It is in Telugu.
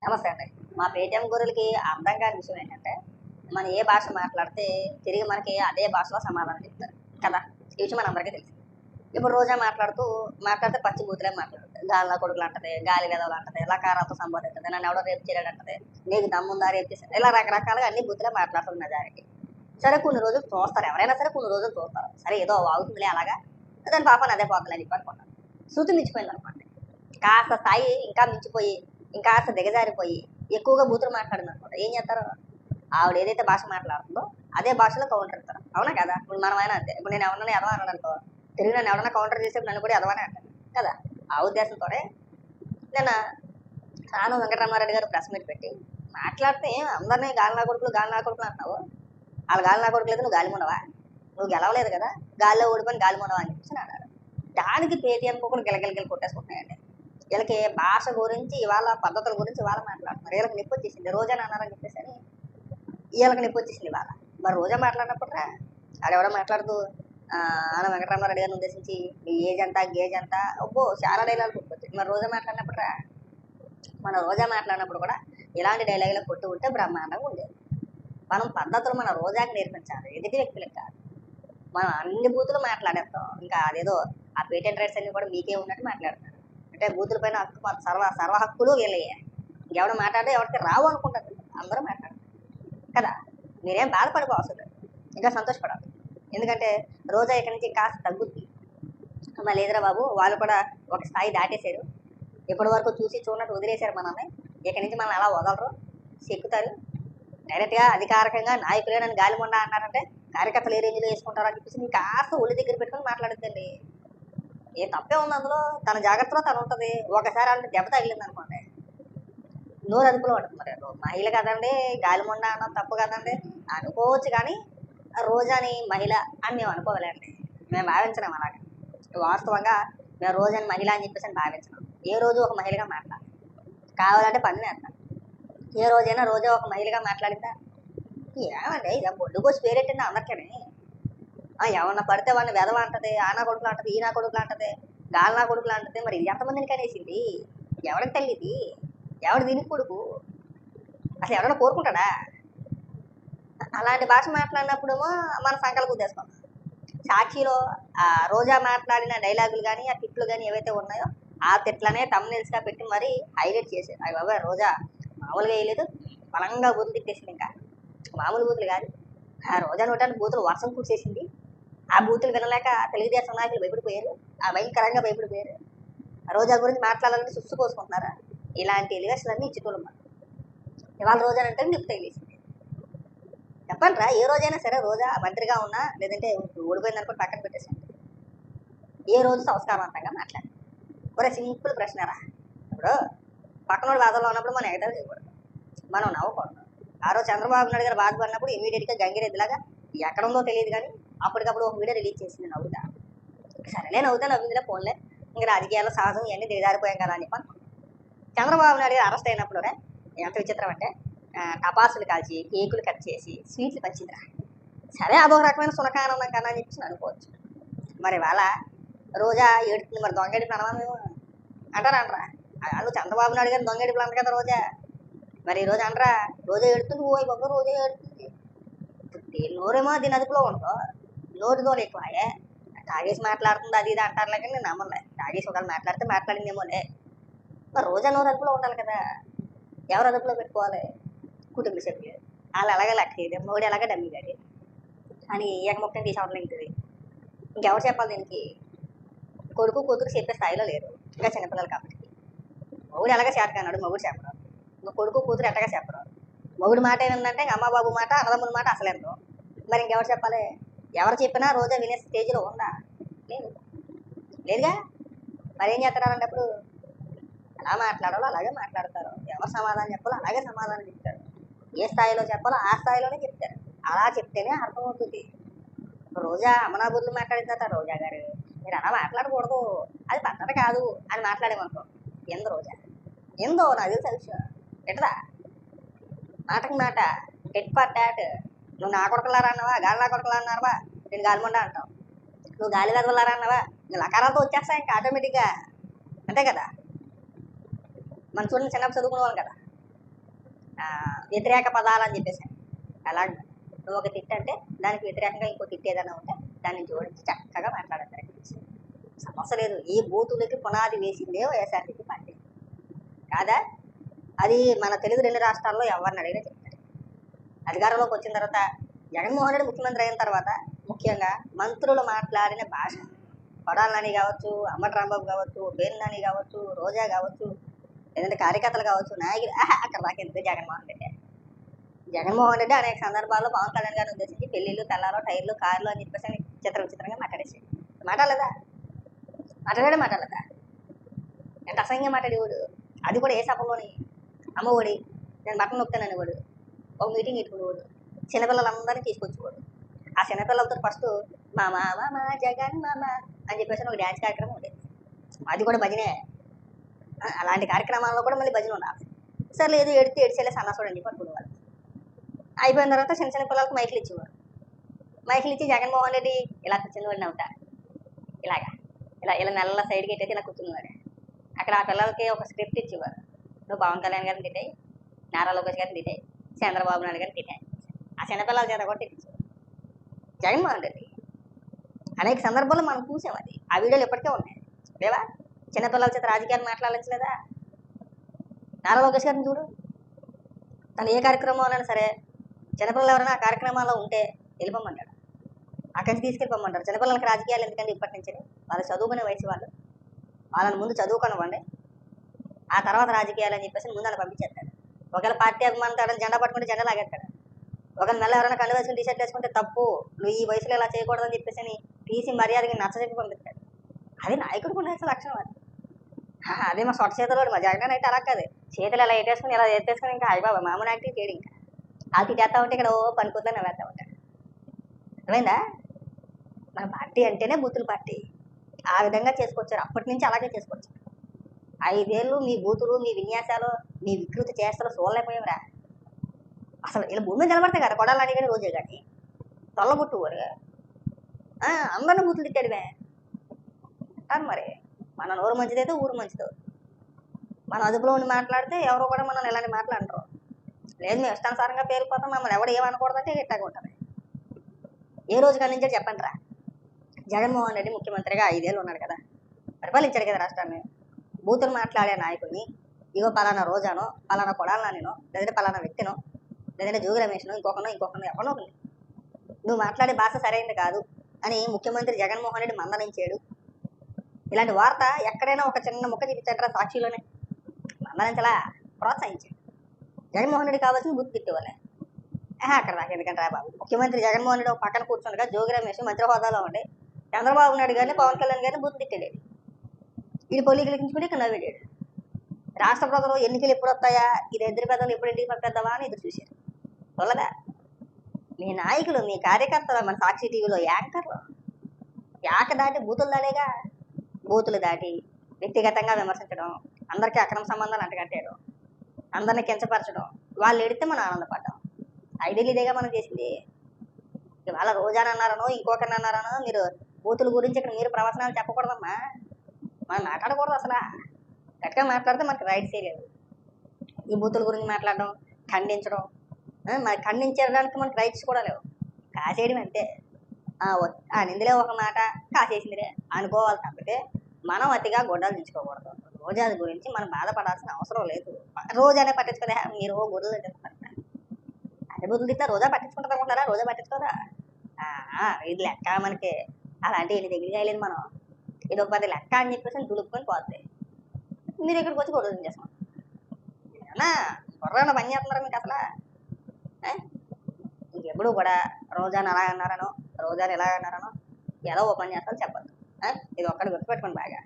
నమస్తే అండి. మా పేటీఎం గొర్రెలకి అర్థం కాని విషయం ఏంటంటే, మనం ఏ భాష మాట్లాడితే తిరిగి మనకి అదే భాషలో సమాధానం చెప్తారు కదా! ఈ విషయం మనందరికీ తెలిసిందే. ఇప్పుడు రోజా మాట్లాడితే పచ్చి బూతులే మాట్లాడుతది. గాలిన కొడుకులంటది, గాలి వెధవలంటది, లకారాలతో సంబోధిస్తది, నన్నెవడో రేపు చేయడంటది, నీకు దమ్ముందా రేపు చేసేది, ఇలా రకరకాలుగా అన్ని బూతులే మాట్లాడుతుంది మెజారిటీ. సరే కొన్ని రోజులు చూస్తారు, ఎవరైనా సరే కొన్ని రోజులు చూస్తారు. సరే ఏదో వాగుతుందిలే అలాగా, దాని పాపని అదే పోతుందని చెప్పి అనుకుంటారు. శృతి మించిపోయిందనుకోండి. కాస్త స్థాయి ఇంకా మించిపోయి, ఇంకాస్త దిగజారిపోయి, ఎక్కువగా బూతులు మాట్లాడిందనుకోండి. ఏం చేస్తారు? ఆవిడ ఏదైతే భాష మాట్లాడుతుందో అదే భాషలో కౌంటర్ ఇస్తారు. అవునా కదా? ఇప్పుడు మనమైనా అంతే. ఇప్పుడు నేను ఎవరన్నా ఎదవ అన్నాను అనుకో, తిరిగి నన్ను ఎవరన్నా కౌంటర్ చేస్తే నన్ను కూడా ఎదవనే అంటాను కదా! ఆ ఉద్దేశంతోనే నిన్న ఆనం వెంకటరామారెడ్డి గారు ప్రెస్ మీట్ పెట్టి మాట్లాడితే అందరినీ గాలి నా కొడుకులు అంటున్నావు. వాళ్ళ గాలి నా కొడుకు లేదు, నువ్వు గాలి ఉండవా, నువ్వు గెలవలేదు కదా, గాలిలో ఓడిపోయిన గాలి ఉండవా అని చెప్పేసి అన్నాడు. దానికి పేటీఎం కూడా గిలగిలగిలు కొట్టేసుకుంటున్నాయండి. వీళ్ళకి భాష గురించి ఇవాళ పద్ధతుల గురించి ఇవాళ మాట్లాడుతున్నారు. వీళ్ళకి నొప్పి వచ్చేసింది, రోజా అన్నారని చెప్పేసి అని వీళ్ళకి నొప్పి వచ్చేసింది ఇవాళ. మరి రోజా మాట్లాడినప్పుడు ఆడెవడో మాట్లాడుతూ ఆన వెంకటరామారెడ్డి గారిని ఉద్దేశించి మీ ఏజ్ అంతా గేజ్ అంతా ఒక్కో చాలా డైలాగ్ కొట్టుకొచ్చింది. మరి రోజా మాట్లాడినప్పుడు మన రోజా మాట్లాడినప్పుడు కూడా ఇలాంటి డైలాగులు కొట్టు ఉంటే బ్రహ్మాండంగా ఉండేది. మనం పద్ధతులు మన రోజాకి నేర్పించాలి, ఎదుటి వ్యక్తులకు కాదు. మనం అన్ని బూతులు మాట్లాడేస్తాం. ఇంకా అదేదో ఆ పేటెంట్ రైట్స్ అన్ని కూడా మీకే ఉన్నట్టు మాట్లాడతారు. అంటే బూతుల పైన హక్కు సర్వ హక్కులు వీళ్ళయ్యే. ఎవడు మాట్లాడితే ఎవరికి రావు అనుకుంటారు, అందరూ మాట్లాడతారు కదా. మీరేం బాధపడిపోవసరం లేదు, ఇంకా సంతోషపడాలి. ఎందుకంటే రోజా ఇక్కడి నుంచి కాస్త తగ్గుద్ది. మళ్ళీ ఎదురా బాబు వాళ్ళు కూడా ఒక స్థాయి దాటేశారు, ఇప్పటి వరకు చూసి చూడనట్టు వదిలేశారు మనల్ని, ఇక్కడి నుంచి మనల్ని అలా వదలరు, చెక్కుతారు. డైరెక్ట్గా అధికారికంగా నాయకులే నన్ను గాలిమండ అన్నారంటే కార్యకర్తలు ఏ రేంజ్లో వేసుకుంటారో అని చెప్పేసి మీకు కాస్త ఒళ్ళు దగ్గర పెట్టుకొని మాట్లాడుద్దండి. ఏ తప్పే ఉంది అందులో, తన జాగ్రత్తలో తను ఉంటుంది. ఒకసారి అంటే దెబ్బ తగిలింది అనుకోండి, నోరు అదుపులో ఉంటుంది. మరి మహిళ కదండి, గాలిమండ అన్నది తప్పు కదండి అనుకోవచ్చు, కానీ రోజాని మహిళ అని మేము అనుకోవాలండి. మేము భావించడం అలాగా. వాస్తవంగా మేము రోజాని మహిళ అని చెప్పేసి అని భావించడం. ఏ రోజు ఒక మహిళగా మాట్లాడాలి, కావాలంటే పని వేస్తాం. ఏ రోజైనా రోజా ఒక మహిళగా మాట్లాడిందా? ఏమండి ఇక బొడ్డు కోసి పేరెట్టింది అందరికీ. ఎవరన్నా పడితే వాడిని వెధవ అంటది, ఆనా కొడుకులు అంటది, ఈనా కొడుకులు అంటది, గాలినా కొడుకులు అంటది. మరి ఇది ఎంతమందిని కనేసింది? ఎవరికి తెలియదు? ఎవడు దీనికి కొడుకు? అసలు ఎవరైనా కోరుకుంటాడా? అలాంటి భాష మాట్లాడినప్పుడేమో మన సంకల్పం ఉద్దేశం. సాక్షిలో రోజా మాట్లాడిన డైలాగులు కానీ ఆ తిట్లు కానీ ఏవైతే ఉన్నాయో ఆ తిట్లనే తమ్మునిల్స్గా పెట్టి మరీ హైలైట్ చేసేది. అవి బాబా రోజా మామూలుగా వేయలేదు, బలంగా బూతులు తిట్టేసింది. ఇంకా మామూలు బూతులు కాదు, ఆ రోజా నోటానికి బూతులు వర్షం కూర్చేసింది. ఆ బూతులు వినలేక తెలుగుదేశం నాయకులు భయపడిపోయారు, ఆ భయంకరంగా భయపడిపోయారు. రోజా గురించి మాట్లాడాలని సుస్సు కోసుకుంటున్నారా? ఇలాంటి ఎలివేషన్లన్నీ ఇచ్చుకోవడం. ఇవాళ రోజా అంటే నీకు తెలియసింది. చెప్పండి రా, ఏ రోజైనా సరే రోజా మంత్రిగా ఉన్నా లేదంటే ఓడిపోయింది అనుకుని పక్కన పెట్టేసాను, ఏ రోజు సంస్కారవంతంగా మాట్లాడు. ఒరే సింపుల్ ప్రశ్నరా, ఇప్పుడు పక్కనోడు బాధలో ఉన్నప్పుడు మనం ఎగతాలు చేయకూడదు, మనం నవ్వకూడదు. ఆ రోజు చంద్రబాబు నాయుడు గారు బాధపడినప్పుడు ఇమీడియట్గా గంగిరెద్దులాగా ఎక్కడ ఉందో తెలియదు కానీ అప్పటికప్పుడు ఒక వీడియో రిలీజ్ చేసింది నవ్వుతా. సరేలే నవ్వుతా, నవ్విందిలే ఫోన్లే, ఇంకా రాజకీయాల్లో సహజం ఇవన్నీ దిగజారిపోయాం కదా అని చెప్పి అనుకున్నాం. చంద్రబాబు నాయుడు గారు అరెస్ట్ అయినప్పుడు ఎంత విచిత్రం అంటే టపాసులు కాల్చి కేకులు కట్ చేసి స్వీట్లు పంచిందిరా. సరే అదొక రకమైన సునకానందం కన్నా అని చెప్పి అనుకోవచ్చు. మరి వాళ్ళ రోజా ఏడుతుంది, మరి దొంగడి ప్రణామం అంటారా? నువ్వు చంద్రబాబు నాయుడు గారు దొంగడి ప్లాన్ కదా రోజా, మరి ఈ రోజు అంటారా రోజా ఏడుతుంది, ఓ బాబు రోజా ఏడుతుంది. నోరేమో దీని అదుపులో ఉందో, నోటితో ఎక్కువయే తాగేసి మాట్లాడుతుంది అది ఇది అంటారులే, కానీ నేను నమ్మలే. తాగేసి ఒకవేళ మాట్లాడితే మాట్లాడిందేమోలే, మరి రోజా నోరు అదుపులో ఉండాలి కదా. ఎవరు అదుపులో పెట్టుకోవాలి? కుటుంబ సభ్యులు. వాళ్ళు అలాగే లెక్క మూడు ఎలాగే డమ్మి గాడి అని ఏకముఖ్యం తీసేవడం ఇంటిది. ఇంకెవరు చెప్పాలి దీనికి? కొడుకు కూతురు చెప్పే స్థాయిలో లేరు, ఇంకా చిన్నపిల్లలు కాబట్టి. మొగుడు ఎలాగ చేతకన్నాడు, మొగుడు చెప్పరు. ఇంకా కొడుకు కూతురు ఎట్టగా చెప్పరు. మొగుడు మాట ఏంటంటే అమ్మ బాబు మాట, అన్నదమ్ముల మాట అసలు ఎంతో. మరి ఇంకెవరు చెప్పాలి? ఎవరు చెప్పినా రోజా వినే స్టేజ్లో ఉందా? లేదుగా. మరి ఏం చేస్తారంటే అప్పుడు ఎలా మాట్లాడాలో అలాగే మాట్లాడతారు, ఎవరు సమాధానం చెప్పాలో అలాగే సమాధానం చెప్తారు, ఏ స్థాయిలో చెప్పాలో ఆ స్థాయిలోనే చెప్తారు. అలా చెప్తేనే అర్థమవుతుంది. రోజా అమనాబుద్ధులు మాట్లాడిన తర్వాత రోజా గారు మీరు అలా మాట్లాడకూడదు, అది పద్ధతి కాదు అని మాట్లాడేమనుకో, ఎందు రోజా ఎందో నాకు తెలుసు ఎట్లా మాటకు మాట టెట్ ఫర్ టాట్. నువ్వు నా కొడుకులారా అన్నావా, గాలి నా కొడుకులా అన్నారా, నేను గాలిమండ అంటావు. నువ్వు గాలి వెదవలారా అన్నావా, ఇంకా లకారాలతో వచ్చేస్తాయి ఇంకా ఆటోమేటిక్గా, అంతే కదా. మన చూడండి చిన్నప్పుడు చదువుకునేవాళ్ళం కదా, వ్యతిరేక పదాలు అని చెప్పేసి అలాగే నువ్వు ఒక తిట్టు అంటే దానికి వ్యతిరేకంగా ఇంకో తిట్టు ఏదైనా ఉంటే దాన్ని జోడించి చక్కగా మాట్లాడతారు. సమస్య లేదు. ఈ బూతులకి పునాది వేసిందే వైఎస్ఆర్సీపీ పార్టీ కాదా? అది మన తెలుగు 2 రాష్ట్రాల్లో ఎవరిని అడిగినా చెప్తారు. అధికారంలోకి వచ్చిన తర్వాత జగన్మోహన్ రెడ్డి ముఖ్యమంత్రి అయిన తర్వాత ముఖ్యంగా మంత్రులు మాట్లాడిన భాష, కొడాలి నాని కావచ్చు, అంబటి రాంబాబు కావచ్చు, బేల్ నాని కావచ్చు, రోజా కావచ్చు, లేదంటే కార్యకర్తలు కావచ్చు, నాయకులు అక్కడ రాకెందుకు జగన్మోహన్ రెడ్డి అనేక సందర్భాల్లో పవన్ కళ్యాణ్ గారిని ఉద్దేశించి పెళ్లిళ్ళు, తెల్లారో, టైర్లు, కార్లు అని చెప్పేసి విచిత్రంగా మాట్లాడేసి మాట్లాడలేదా? మాట్లాడలేదా? ఎంత అసహ్యంగా మాట్లాడేవాడు. అది కూడా ఏ సభలోని అమ్మఒడి, నేను బట్టలు నొక్కుతానని వాడు ఒక మీటింగ్ పెట్టుకునేవాడు. చిన్నపిల్లలందరినీ తీసుకొచ్చేవాడు. ఆ చిన్నపిల్లలతో ఫస్ట్ మా మామ జగన్ మామ అని చెప్పేసి ఒక డ్యాన్స్ కార్యక్రమం ఉండేది. అది కూడా భజనే. అలాంటి కార్యక్రమాల్లో కూడా మళ్ళీ భజన ఉండాలి. సరే లేదు ఏడ్చేలే సన్నాసుడు అని చెప్పి అనుకునేవాళ్ళు. అయిపోయిన తర్వాత చిన్న చిన్న పిల్లలకు మైకులు ఇచ్చేవారు. మైకులు ఇచ్చి జగన్మోహన్ రెడ్డి ఇలా కూర్చునేవాడిని అవుతా ఇలా నెలల సైడ్కి ఎట్టయితే ఇలా కూర్చునేవాడు. అక్కడ ఆ పిల్లలకి ఒక స్క్రిప్ట్ ఇచ్చేవారు. నువ్వు పవన్ కళ్యాణ్ గారిని తిట్టాయి, నారా లోకేష్ గారిని తిట్టాయి, చంద్రబాబు నాయుడు గారిని తిట్టాయి. ఆ చిన్నపిల్లల చేత కూడా తిట్టించేవారు జగన్మోహన్ రెడ్డి. అనేక సందర్భాల్లో మనం చూసాం. అది ఆ వీడియోలు ఎప్పటికే ఉన్నాయి లేవా? చిన్నపిల్లల చేత రాజకీయాలు మాట్లాడలేదా? నారా లోకేష్ గారిని చూడు, తను ఏ కార్యక్రమంలోనైనా సరే చిన్నపిల్లలు ఎవరైనా ఆ కార్యక్రమాల్లో ఉంటే వెళ్ళిపోమంటాడు, అక్కడి నుంచి తీసుకెళ్ళిపోమంటారు. చిన్నపిల్లలకి రాజకీయాలు ఎందుకంటే ఇప్పటి నుంచి వాళ్ళు చదువుకునే వయసు వాళ్ళని ముందు చదువుకొనివ్వండి, ఆ తర్వాత రాజకీయాలు అని చెప్పేసి ముందు అలా పంపించేస్తాడు. ఒకవేళ పార్టీ అభిమానులు జెండా పట్టుకుంటే జెండా లాగేస్తాడు. ఒకవేళ మెల్ల ఎవరైనా కళ్ళు వేసుకుని టీషర్ట్ వేసుకుంటే తప్పు, నువ్వు ఈ వయసులో ఇలా చేయకూడదని చెప్పేసి తీసి మర్యాదకి నచ్చజెప్పి పంపిస్తాడు. అది నాయకుడికి ఉండే లక్షణం. అది అదే మా సొట్ట చేతులు మా జగన్ అయితే అలా కాదు, చేతులు ఇలా ఎట్టేసుకుని ఇలా ఎత్తేసుకుని ఇంకా అయిపోయి మామూలు యాక్టివ్ చేయడు. ఇంకా అది చేస్తా ఉంటే ఇక్కడ పనిపోతుందని వేస్తా ఉంటాడు. అర్థమైందా? మన పార్టీ అంటేనే బూతుల పార్టీ. ఆ విధంగా చేసుకొచ్చారు. అప్పటి నుంచి అలాగే చేసుకొచ్చారు. 5 ఏళ్ళు మీ బూతులు, మీ విన్యాసాలు, మీ వికృతి చేష్టలు చూడలేకపోయావురా. అసలు ఇలా భూమి మీద నిలబడతాయి కదా కొడాలి నాని కానీ రోజే కానీ తొల్లబుట్టువారు అందరిని బూతులు తిట్టాడువే కానీ మరి మన నోరు మంచిదైతే ఊరు మంచిదో. మన అదుపులో ఉండి మాట్లాడితే ఎవరో కూడా మనం ఇలాంటి మాట్లాడరు. లేదు మేము ఇష్టానుసారంగా పేరుపోతాం, మమ్మల్ని ఎవరు ఏమనకూడదంటే ఇట్టాగా ఉంటుంది. ఏ రోజు కానీ నుంచి చెప్పండి రా, జగన్మోహన్ రెడ్డి ముఖ్యమంత్రిగా 5 ఏళ్ళు ఉన్నాడు కదా, పరిపాలించాడు కదా రాష్ట్రాన్ని. బూతులు మాట్లాడే నాయకుడిని ఇగో పలానా రోజానో, పలానా కొడాలి నానినో, లేదంటే పలానా వ్యక్తినో, లేదంటే జోగి రమేష్నో, ఇంకొకనో ఎవరినో నువ్వు మాట్లాడే భాష సరైనది కాదు అని ముఖ్యమంత్రి జగన్మోహన్ రెడ్డి మందలించాడు. ఇలాంటి వార్త ఎక్కడైనా ఒక చిన్న ముక్క చూపించాడు సాక్షిలోనే. మందలించలా, ప్రోత్సహించాడు. జగన్మోహన్ రెడ్డి కావాల్సింది బూత్ తిట్టేవాళ్ళే. అక్కడ నాకు ఎందుకంటే రా బాబు, ముఖ్యమంత్రి జగన్మోహన్ రెడ్డి ఒక పక్కన కూర్చుండగా జోగి రమేష్ మంత్రి హోదాలో ఉండి చంద్రబాబు నాయుడు గారిని, పవన్ కళ్యాణ్ గారిని బూత్ తిట్టాడు. ఇది పొలికలించుకుంటే ఇక్కడ నవ్వేడాడు. రాష్ట్ర ప్రజలు ఎన్నికలు ఎప్పుడు వస్తాయా, ఇది ఎదురు పెద్దలు ఎప్పుడు ఇంటికి పంపేద్దామా అని ఎదురు చూశారు. వల్లదా మీ నాయకులు, మీ కార్యకర్తలు, మన సాక్షి టీవీలో యాంకర్లు దాటి బూతులు దాడేగా. బూతులు దాటి వ్యక్తిగతంగా విమర్శించడం, అందరికీ అక్రమ సంబంధాలు అంటగట్టేయడం, అందరినీ కించపరచడం, వాళ్ళు ఎడితే మనం ఆనందపడ్డాం. 5 ఏళ్ళు ఇదేగా మనం చేసింది. ఇవాళ రోజాని అన్నారనో, ఇంకొకరిని అన్నారనో మీరు బూతుల గురించి ఇక్కడ మీరు ప్రవచనాలు చెప్పకూడదమ్మా. మనం మాట్లాడకూడదు. అసలు గట్టిగా మాట్లాడితే మనకు రైట్స్ లేదు. ఈ బూతుల గురించి మాట్లాడడం, ఖండించడం, మరి ఖండించడానికి మనకు రైట్స్ కూడా లేవు. కాసేయడం అంతే. నిందిలే ఒక మాట కాసేసిందిలే అనుకోవాలి తప్పితే మనం అతిగా గొడ్డలు దించుకోకూడదు. రోజా గురించి మనం బాధపడాల్సిన అవసరం లేదు. రోజానే పట్టించుకోదా, మీరు గొడ్డలు తింటున్నారు. అదే బుద్ధులు తింటా రోజా పట్టించుకుంటారు అనుకుంటారా? రోజా పట్టించుకోదా? ఇది లెక్క మనకి. అలాంటి ఎన్ని దగ్గరికి వెళ్ళింది మనం. ఇది ఒక 10 లెక్క అని చెప్పేసి దులుపుకొని పోతుంది. మీరు ఇక్కడికి వచ్చి గొడవలు చేస్తాం కుర్రాన్న పని చేస్తున్నారా మీకు అసలు? ఇంకెప్పుడు కూడా రోజాని అలా అన్నారనో, రోజాని ఎలా అన్నారనో ఏదో ఓ పని చేస్తాను చెప్పద్దు. ఇది ఒక్కటి గుర్తుపెట్టుకోండి బాగా.